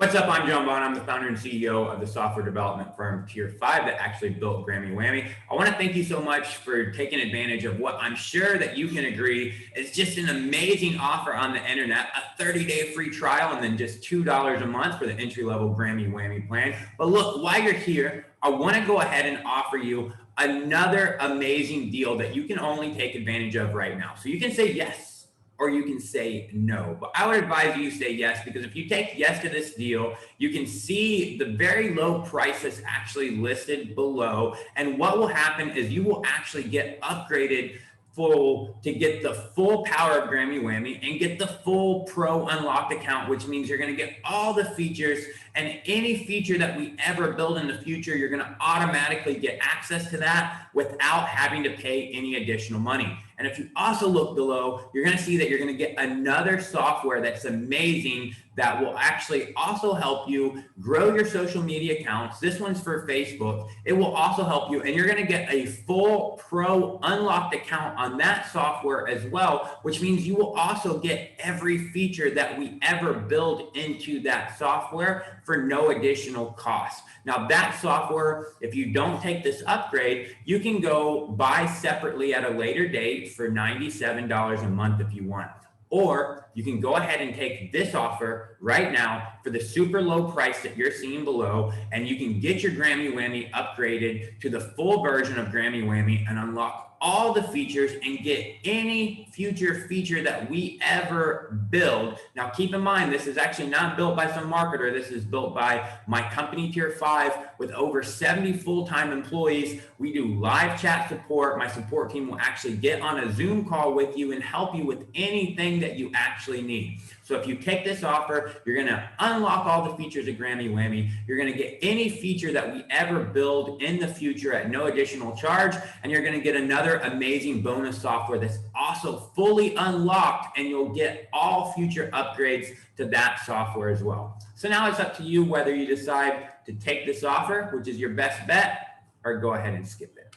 What's up? I'm Vaughn. I'm the founder and CEO of the software development firm Tier 5 that actually built Grammy Wammy. I want to thank you so much for taking advantage of what I'm sure that you can agree is just an amazing offer on the internet, a 30-day free trial, and then just $2 a month for the entry-level Grammy Wammy plan. But look, while you're here, I want to go ahead and offer you another amazing deal that you can only take advantage of right now. So you can say yes, or you can say no. But I would advise you say yes, because if you take yes to this deal, you can see the very low price that's actually listed below. And what will happen is you will actually get upgraded to get the full power of Grammy Wammy and get the full pro unlocked account, which means you're going to get all the features, and any feature that we ever build in the future, you're going to automatically get access to that without having to pay any additional money. And if you also look below, you're going to see that you're going to get another software that's amazing that will actually also help you grow your social media accounts. This one's for Facebook. It will also help you, and you're going to get a full pro unlocked account on that software as well, which means you will also get every feature that we ever build into that software for no additional cost. Now that software, if you don't take this upgrade, you can go buy separately at a later date for $97 a month if you want. Or you can go ahead and take this offer right now for the super low price that you're seeing below, and you can get your Grammy Wammy upgraded to the full version of Grammy Wammy and unlock all the features and get any future feature that we ever build. Now keep in mind, this is actually not built by some marketer. This is built by my company Tier 5 with over 70 full-time employees. We do live chat support. My support team will actually get on a Zoom call with you and help you with anything that you actually need. So if you take this offer, you're going to unlock all the features of Grammy Wammy. You're going to get any feature that we ever build in the future at no additional charge. And you're going to get another amazing bonus software that's also fully unlocked, and you'll get all future upgrades to that software as well. So now it's up to you whether you decide to take this offer, which is your best bet, or go ahead and skip it.